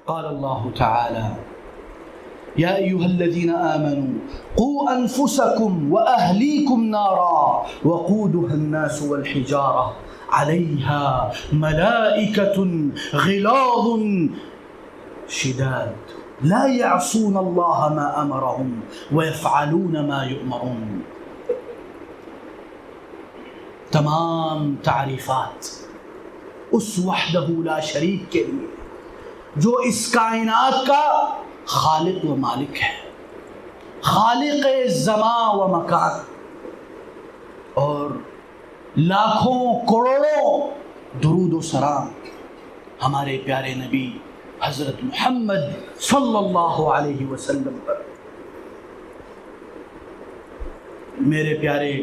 قال اللہ تعالی یا ایھا الذین آمنوا قوا انفسکم واہلیکم نارا وقودها الناس والحجارہ علیها ملائکۃ غلاظ شداد لا يعصون اللہ ما امرهم ويفعلون ما یؤمرون۔ تمام تعریفات اس وحدہ لا شریک کے لیے جو اس کائنات کا خالق و مالک ہے، خالق زمان و مکان، اور لاکھوں کروڑوں درود و سلام ہمارے پیارے نبی حضرت محمد صلی اللہ علیہ وسلم پر۔ میرے پیارے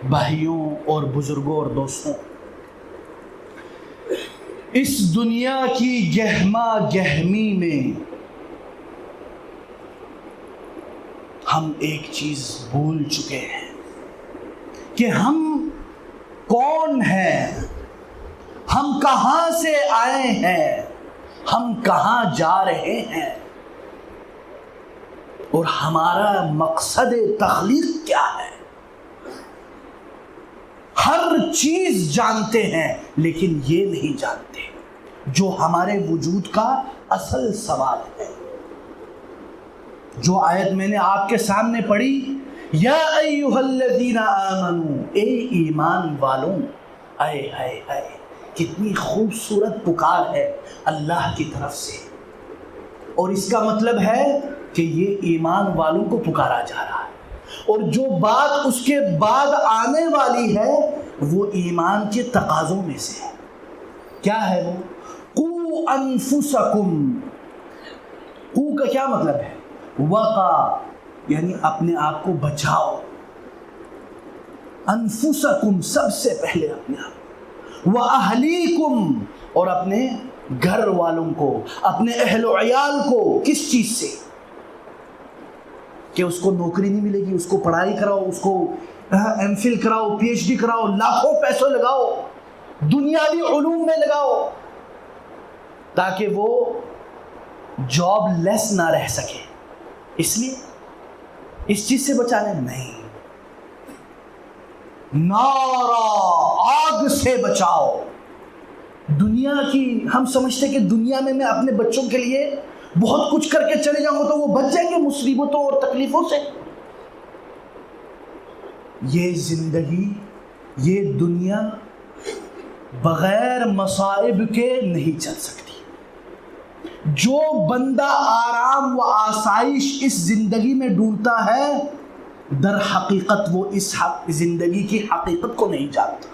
بھائیوں اور بزرگوں اور دوستوں، اس دنیا کی گہما گہمی میں ہم ایک چیز بھول چکے ہیں کہ ہم کون ہیں، ہم کہاں سے آئے ہیں، ہم کہاں جا رہے ہیں، اور ہمارا مقصد تخلیق کیا ہے۔ ہر چیز جانتے ہیں لیکن یہ نہیں جانتے جو ہمارے وجود کا اصل سوال ہے۔ جو آیت میں نے آپ کے سامنے پڑھی، یا ایھا الذین آمنوا، اے ایمان والوں، اے اے اے، کتنی خوبصورت پکار ہے اللہ کی طرف سے، اور اس کا مطلب ہے کہ یہ ایمان والوں کو پکارا جا رہا ہے، اور جو بات اس کے بعد آنے والی ہے وہ ایمان کے تقاضوں میں سے ہے۔ کیا ہے وہ؟ قوا انفسکم۔ قو کا کیا مطلب ہے؟ وقا، یعنی اپنے آپ کو بچاؤ، انفسکم سب سے پہلے اپنے آپ، واہلیکم، اور اپنے گھر والوں کو، اپنے اہل و عیال کو۔ کس چیز سے؟ کہ اس کو نوکری نہیں ملے گی، اس کو پڑھائی کراؤ، اس کو ایم فل کراؤ، پی ایچ ڈی کراؤ، لاکھوں پیسوں لگاؤ، دنیاوی علوم میں لگاؤ، تاکہ وہ جاب لیس نہ رہ سکے۔ اس لیے اس چیز سے بچانے نہیں، نارا، آگ سے بچاؤ۔ دنیا کی ہم سمجھتے کہ دنیا میں اپنے بچوں کے لیے بہت کچھ کر کے چلے جاؤں گا تو وہ بچ جائیں گے مصیبتوں اور تکلیفوں سے۔ یہ زندگی، یہ دنیا بغیر مصائب کے نہیں چل سکتی۔ جو بندہ آرام و آسائش اس زندگی میں ڈھونڈتا ہے، در حقیقت وہ اس زندگی کی حقیقت کو نہیں جانتا۔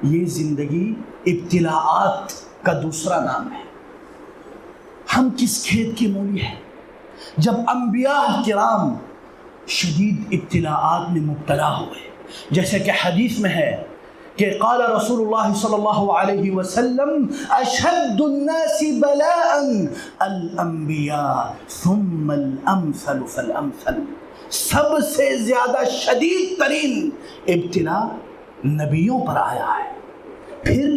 یہ زندگی ابتلاءات کا دوسرا نام ہے۔ ہم کس کھیت کی مولی ہیں؟ جب انبیاء کرام شدید ابتلاءات میں مبتلا ہوئے، جیسے کہ حدیث میں ہے کہ قال رسول اللہ صلی اللہ علیہ وسلم اشد الناس بلاء الانبیاء ثم الامثل فالامثل، سب سے زیادہ شدید ترین ابتلا نبیوں پر آیا ہے، پھر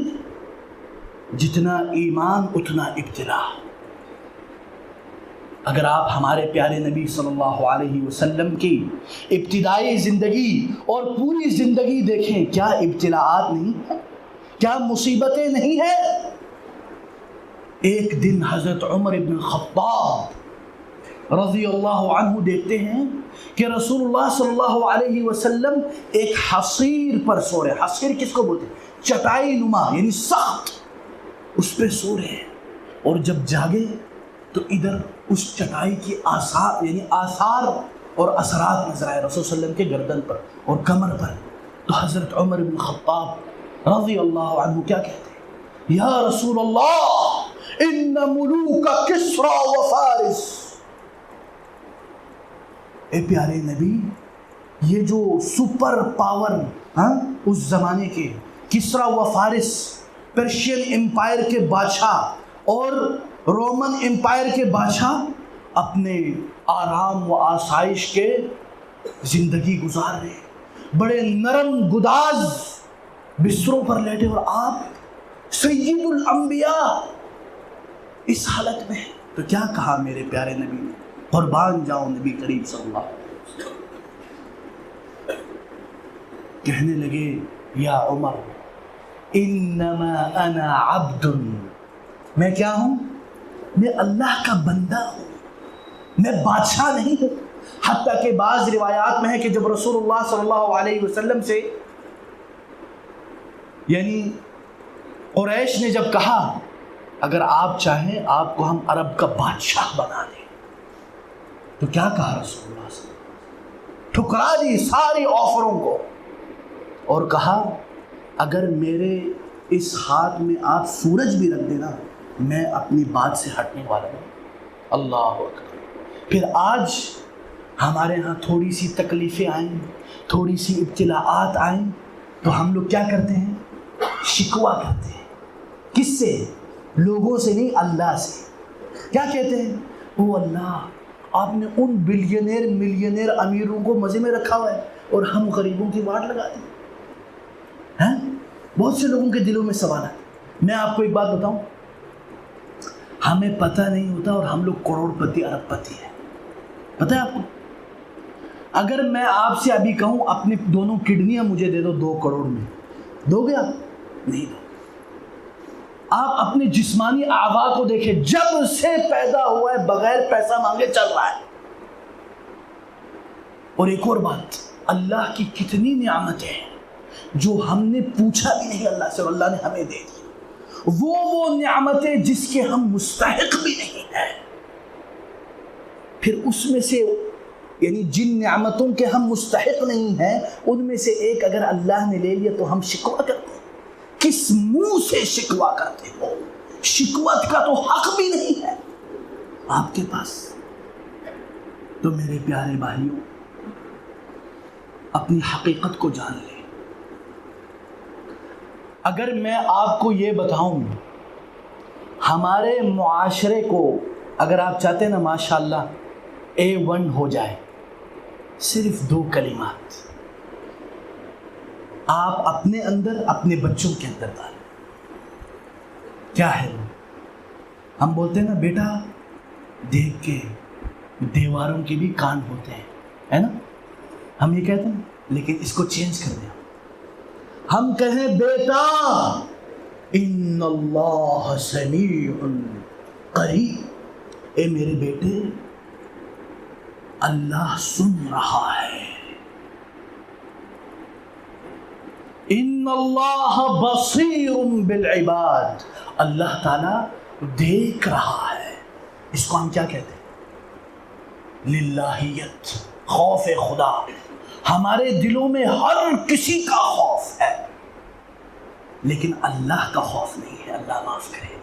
جتنا ایمان اتنا ابتلا۔ اگر آپ ہمارے پیارے نبی صلی اللہ علیہ وسلم کی ابتدائی زندگی اور پوری زندگی دیکھیں، کیا ابتلاءات نہیں ہیں؟ کیا مصیبتیں نہیں ہیں؟ ایک دن حضرت عمر بن الخطاب رضی اللہ عنہ دیکھتے ہیں کہ رسول اللہ صلی اللہ علیہ وسلم ایک حصیر پر سو رہے ہیں۔ حصیر کس کو بولتے ہیں؟ چٹائی نما، یعنی سخت، اس پہ سو رہے ہیں، اور جب جاگے تو ادھر اس چٹائی کی آثار، یعنی آثار اور اثرات نظر آئے رسول صلی اللہ علیہ وسلم کے گردن پر اور کمر پر۔ تو حضرت عمر بن خطاب رضی اللہ عنہ کیا کہتے ہیں؟ یا رسول اللہ ان ملوک کسری و فارس، اے پیارے نبی، یہ جو سپر پاور اس زمانے کے کسری و فارس، پرشین امپائر کے بادشاہ اور رومن امپائر کے بادشاہ، اپنے آرام و آسائش کے زندگی گزار رہے، بڑے نرم گداز بستروں پر لیٹے، اور آپ سید الانبیاء اس حالت میں ہے، تو کیا کہا میرے پیارے نبی نے؟ قربان جاؤں نبی کریم صلی اللہ علیہ وسلم کہنے لگے یا عمر انما انا عبد، میں کیا ہوں؟ میں اللہ کا بندہ ہوں، میں بادشاہ نہیں ہوں۔ حتیٰ کہ بعض روایات میں ہے کہ جب رسول اللہ صلی اللہ علیہ وسلم سے یعنی قریش نے جب کہا اگر آپ چاہیں آپ کو ہم عرب کا بادشاہ بنا دیں، تو کیا کہا رسول اللہ صلی اللہ علیہ وسلم؟ ٹھکرا دی ساری آفروں کو اور کہا اگر میرے اس ہاتھ میں آپ سورج بھی رکھ دینا میں اپنی بات سے ہٹنے والا ہوں۔ اللہ اکبر۔ پھر آج ہمارے ہاں تھوڑی سی تکلیفیں آئیں، تھوڑی سی ابتلاءات آئیں تو ہم لوگ کیا کرتے ہیں؟ شکوہ کرتے ہیں۔ کس سے؟ لوگوں سے نہیں، اللہ سے۔ کیا کہتے ہیں؟ او اللہ، آپ نے ان بلینئر ملینئر امیروں کو مزے میں رکھا ہوا ہے اور ہم غریبوں کی واٹ لگا دی۔ ہیں؟ بہت سے لوگوں کے دلوں میں سوال ہے۔ میں آپ کو ایک بات بتاؤں، ہمیں پتہ نہیں ہوتا اور ہم لوگ کروڑ پتی ارب پتی ہیں۔ پتہ ہے آپ کو؟ اگر میں آپ سے ابھی کہوں اپنی دونوں کڈنیاں مجھے دے دو 2 کروڑ میں، دو گے آپ؟ نہیں دو۔ آپ اپنے جسمانی اعضاء کو دیکھیں، جب سے پیدا ہوا ہے بغیر پیسہ مانگے چل رہا ہے۔ اور ایک اور بات، اللہ کی کتنی نعمتیں ہیں جو ہم نے پوچھا بھی نہیں اللہ سے اور اللہ نے ہمیں دے دی۔ وہ نعمتیں جس کے ہم مستحق بھی نہیں ہیں، پھر اس میں سے یعنی جن نعمتوں کے ہم مستحق نہیں ہیں ان میں سے ایک اگر اللہ نے لے لیا تو ہم شکوہ کرتے ہیں۔ کس منہ سے شکوہ کرتے ہو؟ شکوت کا تو حق بھی نہیں ہے آپ کے پاس۔ تو میرے پیارے بھائیوں، اپنی حقیقت کو جان لیں۔ اگر میں آپ کو یہ بتاؤں ہمارے معاشرے کو اگر آپ چاہتے ہیں نا ماشاءاللہ A1 ہو جائے، صرف 2 کلمات آپ اپنے اندر اپنے بچوں کے اندر ڈالیں۔ کیا ہے وہ؟ ہم بولتے ہیں نا بیٹا دیکھ کے دیواروں کے بھی کان ہوتے ہیں، ہے نا؟ ہم یہ کہتے ہیں، لیکن اس کو چینج کر دیں، ہم کہیں بیٹا ان اللہ سمیع قریب، اے میرے بیٹے اللہ سن رہا ہے، ان اللہ بصیر بالعباد، اللہ تعالی دیکھ رہا ہے۔ اس کو ہم کیا کہتے ہیں؟ للہیت، خوف خدا۔ ہمارے دلوں میں ہر کسی کا خوف ہے لیکن اللہ کا خوف نہیں ہے۔ اللہ معاف کرے،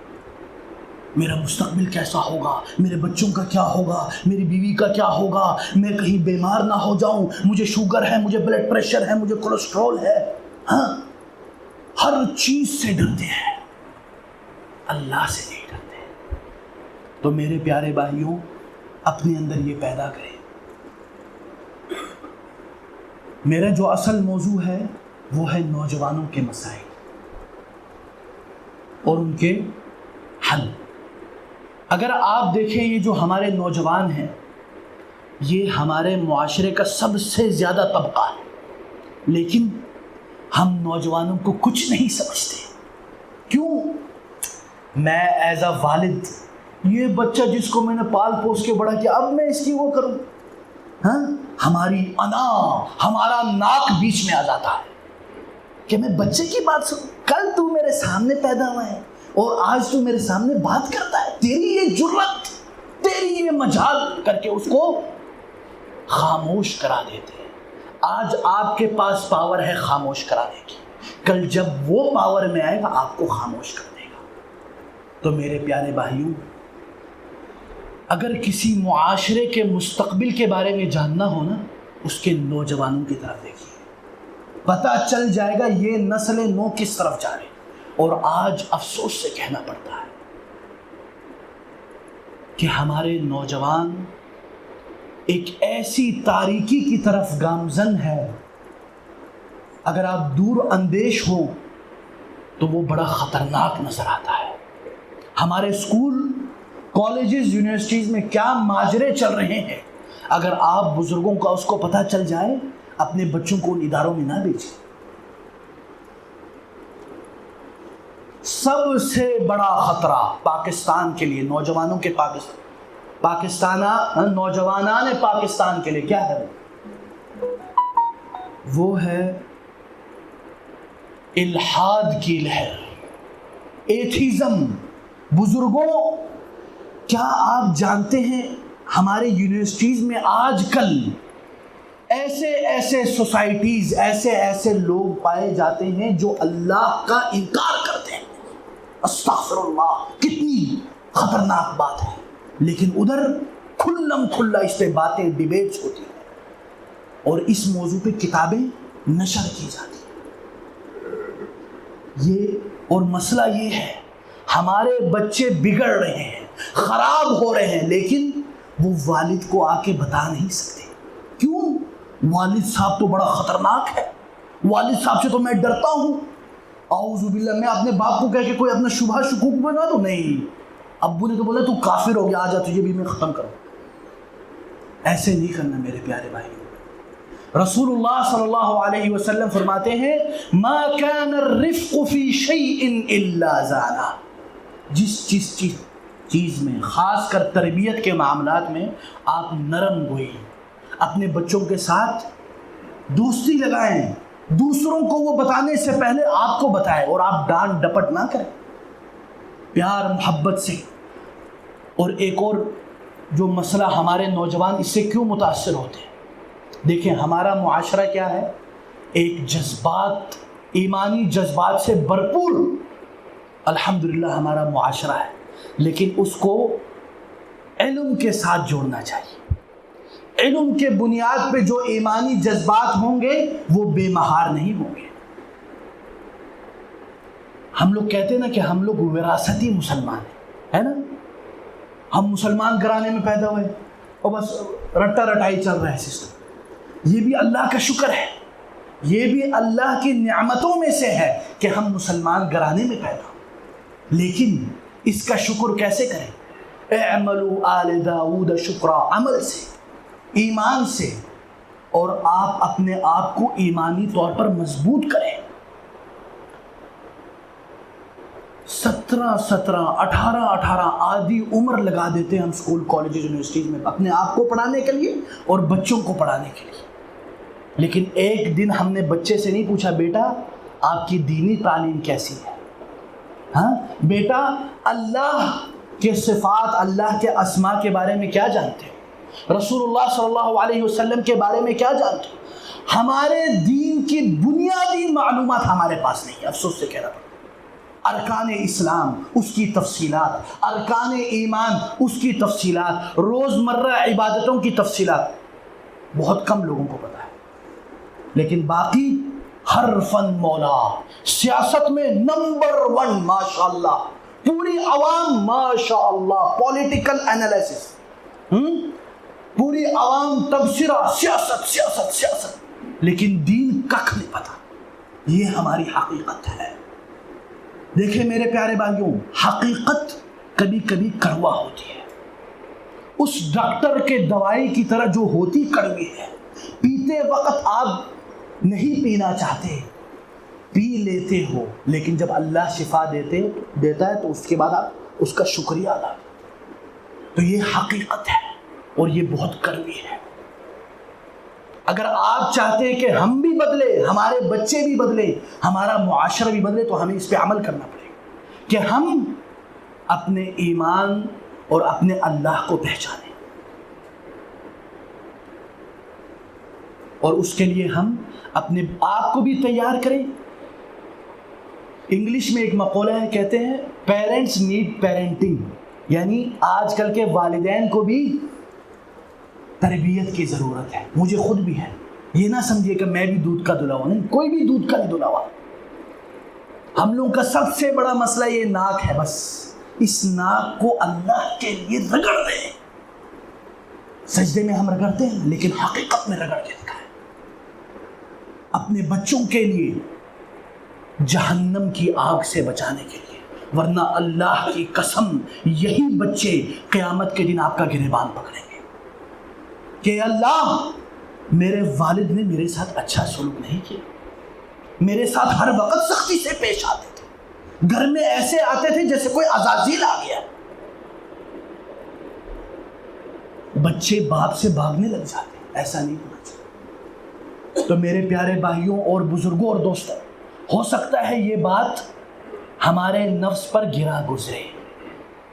میرا مستقبل کیسا ہوگا، میرے بچوں کا کیا ہوگا، میری بیوی کا کیا ہوگا، میں کہیں بیمار نہ ہو جاؤں، مجھے شوگر ہے، مجھے بلڈ پریشر ہے، مجھے کولیسٹرول ہے۔ ہاں، ہر چیز سے ڈرتے ہیں، اللہ سے نہیں ڈرتے۔ تو میرے پیارے بھائیوں، اپنے اندر یہ پیدا کریں۔ میرا جو اصل موضوع ہے وہ ہے نوجوانوں کے مسائل اور ان کے حل۔ اگر آپ دیکھیں یہ جو ہمارے نوجوان ہیں یہ ہمارے معاشرے کا سب سے زیادہ طبقہ ہے، لیکن ہم نوجوانوں کو کچھ نہیں سمجھتے۔ کیوں؟ میں ایز اے والد، یہ بچہ جس کو میں نے پال پوس کے بڑا کیا، اب میں اس کی وہ کروں؟ ہاں، ہماری انا، ہمارا ناک بیچ میں آ جاتا ہے کہ میں بچے کی بات سنوں۔ کل تو میرے سامنے پیدا ہوا ہے اور آج تو میرے سامنے بات کرتا ہے، تیری یہ جرت، تیری یہ مجال کر کے اس کو خاموش کرا دیتے ہیں۔ آج آپ کے پاس پاور ہے خاموش کرانے کی، کل جب وہ پاور میں آئے گا آپ کو خاموش کر دے گا۔ تو میرے پیارے بھائیوں، اگر کسی معاشرے کے مستقبل کے بارے میں جاننا ہو نا، اس کے نوجوانوں کی طرف دیکھیے، پتہ چل جائے گا یہ نسل نو کس طرف جا رہی۔ اور آج افسوس سے کہنا پڑتا ہے کہ ہمارے نوجوان ایک ایسی تاریکی کی طرف گامزن ہے، اگر آپ دور اندیش ہو تو وہ بڑا خطرناک نظر آتا ہے۔ ہمارے اسکول، کالجز، یونیورسٹیز میں کیا ماجرے چل رہے ہیں، اگر آپ بزرگوں کا اس کو پتہ چل جائے، اپنے بچوں کو ان اداروں میں نہ بھیجیں۔ سب سے بڑا خطرہ پاکستان کے لیے، نوجوانوں کے نوجوانان پاکستان کے لیے کیا ہے؟ وہ ہے الحاد کی لہر، ایتھیزم۔ بزرگوں، کیا آپ جانتے ہیں ہمارے یونیورسٹیز میں آج کل ایسے سوسائٹیز، ایسے لوگ پائے جاتے ہیں جو اللہ کا انکار کرتے ہیں۔ استغفر اللہ، کتنی خطرناک بات ہے۔ لیکن ادھر کھلم کھلا اس پہ باتیں، ڈیبیٹس ہوتی ہیں اور اس موضوع پہ کتابیں نشر کی جاتی ہیں۔ اور مسئلہ یہ ہے، ہمارے بچے بگڑ رہے ہیں، خراب ہو رہے ہیں، لیکن وہ والد کو آ کے بتا نہیں سکتے۔ کیوں؟ والد صاحب تو بڑا خطرناک ہے، والد صاحب سے تو میں ڈرتا ہوں۔ اعوذ باللہ، میں اپنے باپ کو کہہ کے کوئی اپنا شبہ شکوک بنا دوں؟ نہیں، ابو نے تو بولا تو کافر ہو گیا، آ جا تجھے بھی میں ختم کروں۔ ایسے نہیں کرنا میرے پیارے بھائی۔ رسول اللہ صلی اللہ علیہ وسلم فرماتے ہیں ما كان الرفق فی شیء الا زانہ۔ جس چیز میں، خاص کر تربیت کے معاملات میں، آپ نرم گوئی، اپنے بچوں کے ساتھ دوستی لگائیں، دوسروں کو وہ بتانے سے پہلے آپ کو بتائیں، اور آپ ڈانٹ ڈپٹ نہ کریں، پیار محبت سے۔ اور ایک اور جو مسئلہ، ہمارے نوجوان اس سے کیوں متاثر ہوتے ہیں؟ دیکھیں ہمارا معاشرہ کیا ہے، ایک جذبات، ایمانی جذبات سے بھرپور الحمدللہ ہمارا معاشرہ ہے، لیکن اس کو علم کے ساتھ جوڑنا چاہیے۔ علم کے بنیاد پہ جو ایمانی جذبات ہوں گے وہ بے مہار نہیں ہوں گے۔ ہم لوگ کہتے ہیں نا کہ ہم لوگ وراثتی مسلمان ہیں، ہے نا؟ ہم مسلمان گھرانے میں پیدا ہوئے اور بس رٹا رٹائی چل رہا ہے سسٹم۔ یہ بھی اللہ کا شکر ہے، یہ بھی اللہ کی نعمتوں میں سے ہے کہ ہم مسلمان گھرانے میں پیدا ہوئے، لیکن اس کا شکر کیسے کریں؟ اعملوا آل داؤد شکرا، عمل سے، ایمان سے، اور آپ اپنے آپ کو ایمانی طور پر مضبوط کریں۔ 17 آدھی عمر لگا دیتے ہیں ہم اسکول، کالجز، یونیورسٹیز میں اپنے آپ کو پڑھانے کے لیے اور بچوں کو پڑھانے کے لیے، لیکن ایک دن ہم نے بچے سے نہیں پوچھا بیٹا آپ کی دینی تعلیم کیسی ہے؟ ہاں بیٹا، اللہ کے صفات، اللہ کے اسماء کے بارے میں کیا جانتے ہیں؟ رسول اللہ صلی اللہ علیہ وسلم کے بارے میں کیا جانتے ہیں؟ ہمارے دین کی بنیادی معلومات ہمارے پاس نہیں ہے، افسوس سے کہنا پڑتا ہے۔ ارکان اسلام، اس کی تفصیلات، ارکان ایمان، اس کی تفصیلات، روزمرہ عبادتوں کی تفصیلات بہت کم لوگوں کو پتہ ہے، لیکن باقی ہر فن مولا، سیاست میں نمبر 1 ماشاءاللہ، پوری عوام ماشاءاللہ، پولیٹیکل انالیسس، پوری عوام تبصرہ، سیاست، لیکن دین ککھ نہیں پتا۔ یہ ہماری حقیقت ہے۔ دیکھیں میرے پیارے بھائیوں، حقیقت کبھی کبھی کڑوا ہوتی ہے، اس ڈاکٹر کے دوائی کی طرح جو ہوتی کڑوی ہے، پیتے وقت آپ نہیں پینا چاہتے، پی لیتے ہو، لیکن جب اللہ شفا دیتا ہے تو اس کے بعد آپ اس کا شکریہ ادا کرتے۔ تو یہ حقیقت ہے اور یہ بہت کڑوی ہے۔ اگر آپ چاہتے ہیں کہ ہم بھی بدلے، ہمارے بچے بھی بدلے، ہمارا معاشرہ بھی بدلے، تو ہمیں اس پہ عمل کرنا پڑے گا کہ ہم اپنے ایمان اور اپنے اللہ کو پہچانیں، اور اس کے لیے ہم اپنے آپ کو بھی تیار کریں۔ انگلش میں ایک مقولہ ہے، کہتے ہیں پیرنٹس نیڈ پیرنٹنگ، یعنی آج کل کے والدین کو بھی تربیت کی ضرورت ہے۔ مجھے خود بھی ہے، یہ نہ سمجھیے کہ میں بھی دودھ کا دھلا ہوا، نہیں، کوئی بھی دودھ کا نہیں دھلا ہوا۔ ہم لوگوں کا سب سے بڑا مسئلہ یہ ناک ہے، بس اس ناک کو اللہ کے لیے رگڑ رہے ہیں۔ سجدے میں ہم رگڑتے ہیں، لیکن حقیقت میں رگڑ کے دکھائیں۔ اپنے بچوں کے لیے جہنم کی آگ سے بچانے کے لیے، ورنہ اللہ کی قسم یہی بچے قیامت کے دن آپ کا گریبان پکڑیں گے کہ اللہ میرے والد نے میرے ساتھ اچھا سلوک نہیں کیا، میرے ساتھ ہر وقت سختی سے پیش آتے تھے، گھر میں ایسے آتے تھے جیسے کوئی عزازیل آ گیا۔ بچے باپ سے بھاگنے لگ جاتے ہیں، ایسا نہیں ہونا چاہیے۔ تو میرے پیارے بھائیوں اور بزرگوں اور دوستوں، ہو سکتا ہے یہ بات ہمارے نفس پر گرا گزرے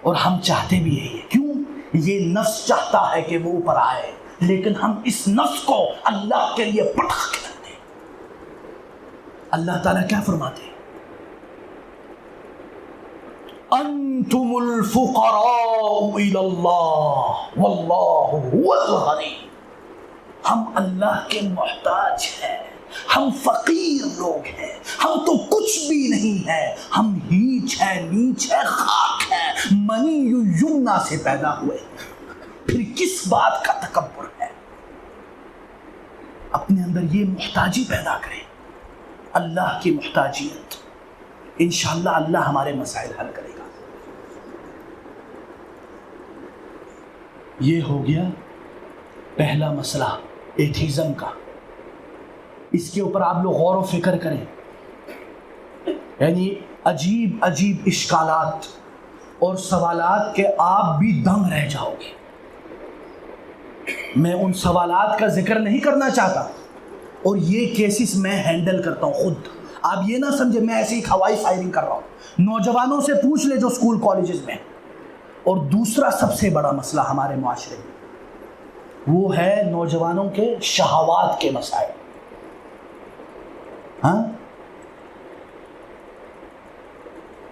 اور ہم چاہتے بھی یہی ہے، کیوں؟ یہ نفس چاہتا ہے کہ وہ اوپر آئے، لیکن ہم اس نفس کو اللہ کے لیے پٹخ کے رکھ دیں۔ اللہ تعالیٰ کیا فرماتے ہیں؟ انتم الفقراء الی اللہ واللہ هو الغنی۔ ہم اللہ کے محتاج ہیں، ہم فقیر لوگ ہیں، ہم تو کچھ بھی نہیں ہے، ہم ہیچ ہے، نیچ ہے، خاک ہے، منی یمنا سے پیدا ہوئے، پھر کس بات کا تکبر ہے؟ اپنے اندر یہ محتاجی پیدا کریں، اللہ کی محتاجیت، انشاءاللہ اللہ ہمارے مسائل حل کرے گا۔ یہ ہو گیا پہلا مسئلہ ایتھیزم کا، اس کے اوپر آپ لوگ غور و فکر کریں، یعنی عجیب عجیب اشکالات اور سوالات کے آپ بھی دنگ رہ جاؤ گے۔ میں ان سوالات کا ذکر نہیں کرنا چاہتا، اور یہ کیسز میں ہینڈل کرتا ہوں خود، آپ یہ نہ سمجھے میں ایسی ہوائی فائرنگ کر رہا ہوں۔ نوجوانوں سے پوچھ لے جو اسکول کالجز میں۔ اور دوسرا سب سے بڑا مسئلہ ہمارے معاشرے میں وہ ہے نوجوانوں کے شہوات کے مسائل۔ ہاں،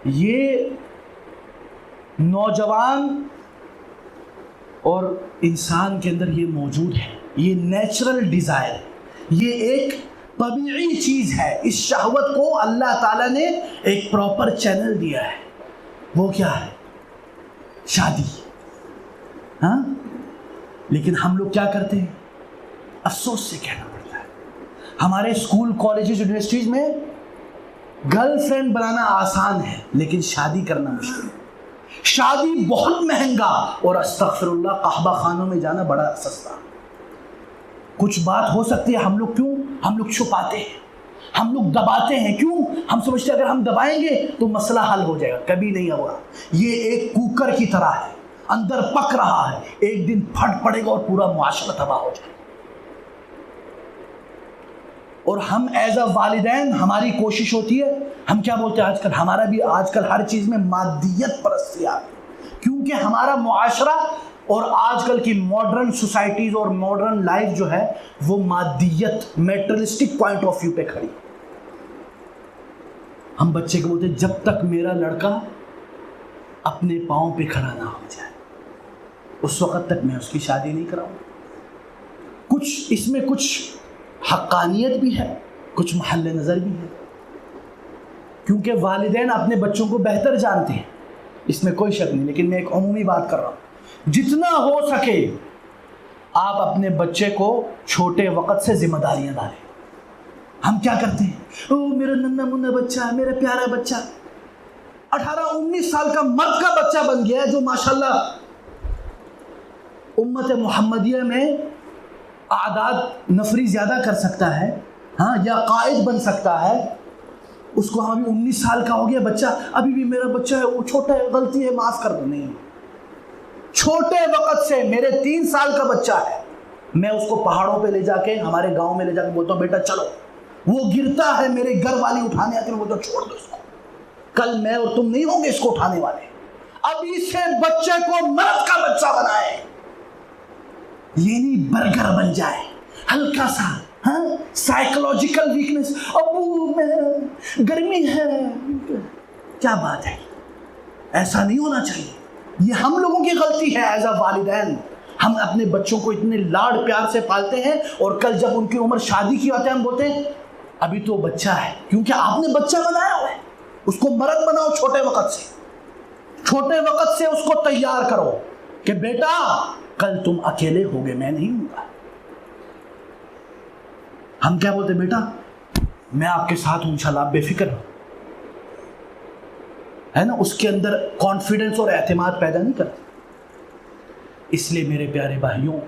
یہ نوجوان اور انسان کے اندر یہ موجود ہے، یہ نیچرل ڈیزائر، یہ ایک طبیعی چیز ہے۔ اس شہوت کو اللہ تعالیٰ نے ایک پراپر چینل دیا ہے، وہ کیا ہے؟ شادی۔ ہاں، لیکن ہم لوگ کیا کرتے ہیں؟ افسوس سے کہنا پڑتا ہے، ہمارے اسکول کالجز یونیورسٹیز میں گرل فرینڈ بنانا آسان ہے لیکن شادی کرنا مشکل ہے۔ شادی بہت مہنگا اور استغفر اللہ قحبہ خانوں میں جانا بڑا سستا۔ کچھ بات ہو سکتی ہے، ہم لوگ چھپاتے ہیں، ہم لوگ دباتے ہیں، کیوں؟ ہم سمجھتے ہیں اگر ہم دبائیں گے تو مسئلہ حل ہو جائے گا، کبھی نہیں ہوگا۔ یہ ایک کوکر کی طرح ہے، اندر پک رہا ہے، ایک دن پھٹ پڑے گا اور پورا معاشرہ تباہ ہو جائے گا۔ اور ہم ایز اے والدین ہماری کوشش ہوتی ہے، ہم کیا بولتے ہیں آج کل؟ ہمارا بھی آج کل ہر چیز میں مادیت پرستی آ گئی، کیونکہ ہمارا معاشرہ اور آج کل کی ماڈرن سوسائٹیز اور ماڈرن لائف جو ہے وہ مادیت، میٹرلسٹک پوائنٹ آف ویو پہ کھڑی۔ ہم بچے کو بولتے ہیں جب تک میرا لڑکا اپنے پاؤں پہ کھڑا نہ ہو جائے اس وقت تک میں اس کی شادی نہیں کراؤں۔ اس میں کچھ حقانیت بھی ہے، کچھ محل نظر بھی ہے، کیونکہ والدین اپنے بچوں کو بہتر جانتے ہیں، اس میں کوئی شک نہیں، لیکن میں ایک عمومی بات کر رہا ہوں۔ جتنا ہو سکے آپ اپنے بچے کو چھوٹے وقت سے ذمہ داریاں ڈالیں۔ ہم کیا کرتے ہیں؟ میرا ننھا منا بچہ ہے، میرا پیارا بچہ 18-19 سال کا مرد کا بچہ بن گیا ہے، جو ماشاءاللہ امت محمدیہ میں اعداد نفری زیادہ کر سکتا ہے، ہاں، یا قائد بن سکتا ہے۔ اس کو ابھی 19 سال کا ہو گیا بچہ، ابھی بھی میرا بچہ ہے، وہ چھوٹا ہے، غلطی ہے، معاف کر دو۔ نہیں، چھوٹے وقت سے، میرے 3 سال کا بچہ ہے، میں اس کو پہاڑوں پہ لے جا کے، ہمارے گاؤں میں لے جا کے بولتا ہوں بیٹا چلو، وہ گرتا ہے، میرے گھر والے اٹھانے آتے ہیں، وہ تو چھوڑ دو اس کو، کل میں اور تم نہیں ہوں گے اس کو اٹھانے والے۔ ابھی سے بچے کو مرد کا بچہ بنائے، یہ نہیں برگر بن جائے ہلکا سا، ہاں، سائیکولوجیکل ویکنس، ابو میں گرمی ہے، کیا بات ہے؟ ایسا نہیں ہونا چاہیے۔ یہ ہم لوگوں کی غلطی ہے ایز اے والدین، ہم اپنے بچوں کو اتنے لاڈ پیار سے پالتے ہیں، اور کل جب ان کی عمر شادی کی ہوتی ہے ہم بولتے ہیں ابھی تو بچہ ہے، کیونکہ آپ نے بچہ بنایا ہوا ہے۔ اس کو مرد بناؤ چھوٹے وقت سے اس کو تیار کرو کہ بیٹا کل تم اکیلے ہوگے، میں نہیں ہوں گا۔ ہم کیا بولتے؟ بیٹا میں آپ کے ساتھ ہوں انشاءاللہ، آپ بے فکر ہو، ہے نا، اس کے اندر کانفیڈنس اور اعتماد پیدا نہیں کرتے. اس لیے میرے پیارے بھائیوں،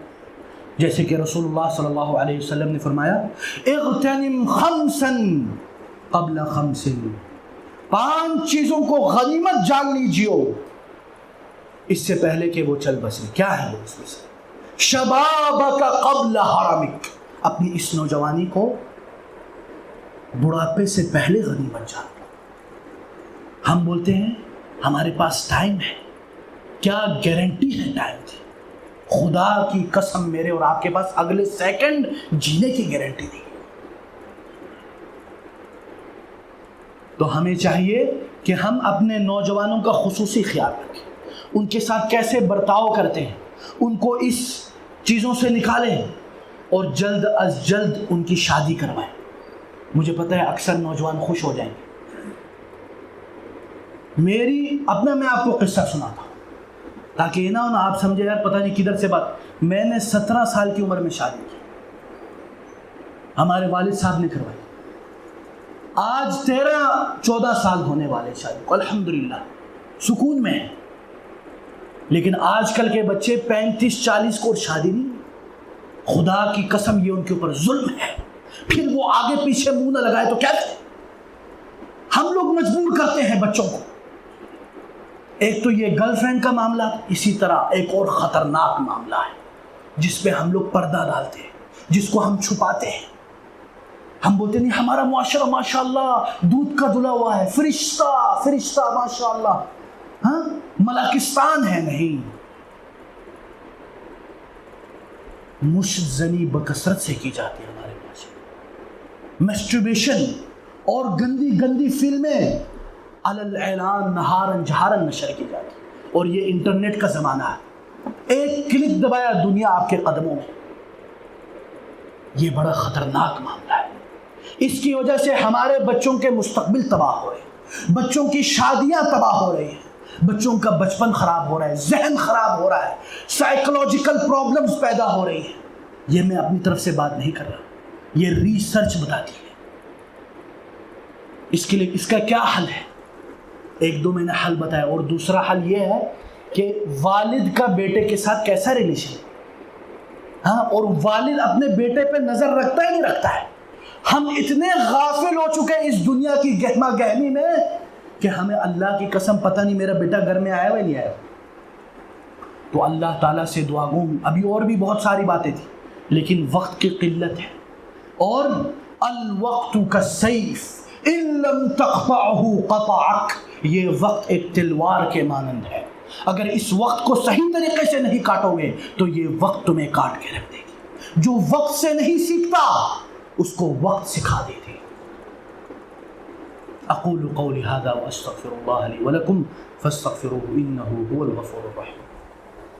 جیسے کہ رسول اللہ صلی اللہ علیہ وسلم نے فرمایا اغتنم خمسا قبل خمس، 5 چیزوں کو غنیمت جان لیجیو اس سے پہلے کہ وہ چل بسے. کیا ہے وہ؟ اس میں سے شبابک قبل حرمک، اپنی اس نوجوانی کو بڑھاپے سے پہلے غنیمت جان لو. ہم بولتے ہیں ہمارے پاس ٹائم ہے، کیا گارنٹی ہے ٹائم کی؟ خدا کی قسم میرے اور آپ کے پاس اگلے سیکنڈ جینے کی گارنٹی نہیں. تو ہمیں چاہیے کہ ہم اپنے نوجوانوں کا خصوصی خیال رکھیں، ان کے ساتھ کیسے برتاؤ کرتے ہیں، ان کو اس چیزوں سے نکالیں اور جلد از جلد ان کی شادی کروائیں. مجھے پتہ ہے اکثر نوجوان خوش ہو جائیں گے. میں آپ کو قصہ سناتا ہوں تاکہ یہ نہ ہونا آپ سمجھے یار پتہ نہیں کدھر سے بات. میں نے 17 سال کی عمر میں شادی کی، ہمارے والد صاحب نے کروائی. آج 13-14 سال ہونے والے شادی کو، الحمدللہ سکون میں ہے. لیکن آج کل کے بچے 35-40 کو شادی نہیں. خدا کی قسم یہ ان کے اوپر ظلم ہے. پھر وہ آگے پیچھے منہ نہ لگائے تو کیا کریں؟ ہم لوگ مجبور کرتے ہیں بچوں کو. ایک تو یہ گرل فرینڈ کا معاملہ، اسی طرح ایک اور خطرناک معاملہ ہے جس پہ ہم لوگ پردہ ڈالتے ہیں، جس کو ہم چھپاتے ہیں. ہم بولتے نہیں ہمارا معاشرہ ماشاءاللہ دودھ کا دھلا ہوا ہے، فرشتہ ماشاءاللہ، ہاں ملاکستان ہے. نہیں، مشت زنی بکثرت سے کی جاتی ہے ہمارے معاشرے. مسٹربیشن اور گندی فلمیں علل اعلان نہارن جہارن نشر کی جاتی، اور یہ انٹرنیٹ کا زمانہ ہے. ایک کلک دبایا دنیا آپ کے قدموں میں. یہ بڑا خطرناک معاملہ ہے. اس کی وجہ سے ہمارے بچوں کے مستقبل تباہ ہو رہے ہیں، بچوں کی شادیاں تباہ ہو رہی ہیں، بچوں کا بچپن خراب ہو رہا ہے، ذہن خراب ہو رہا ہے، سائیکولوجیکل پرابلمز پیدا ہو رہی ہیں. یہ میں اپنی طرف سے بات نہیں کر رہا، یہ ریسرچ بتاتی ہے. اس کے لیے اس کا کیا حل ہے؟ 1-2 میں نے حل بتایا. اور دوسرا حل یہ ہے کہ والد کا بیٹے کے ساتھ کیسا ریلیشن، ہاں، اور والد اپنے بیٹے پہ نظر رکھتا ہے نہیں رکھتا ہے. ہم اتنے غافل ہو چکے ہیں اس دنیا کی گہما گہمی میں کہ ہمیں اللہ کی قسم پتہ نہیں میرا بیٹا گھر میں آیا ہوا نہیں آیا. تو اللہ تعالیٰ سے دعا گو. ابھی اور بھی بہت ساری باتیں تھیں لیکن وقت کی قلت ہے. اور الوقت کالسیف ان لم تقطعه قطعک، یہ وقت ایک تلوار کے مانند ہے. اگر اس وقت کو صحیح طریقے سے نہیں کاٹو گے تو یہ وقت تمہیں کاٹ کے رکھ دے گی. جو وقت سے نہیں سیکھتا اس کو وقت سکھا دیتی. اقول قولی هذا واستغفر الله لي ولكم فاستغفروه انه هو الغفور الرحيم.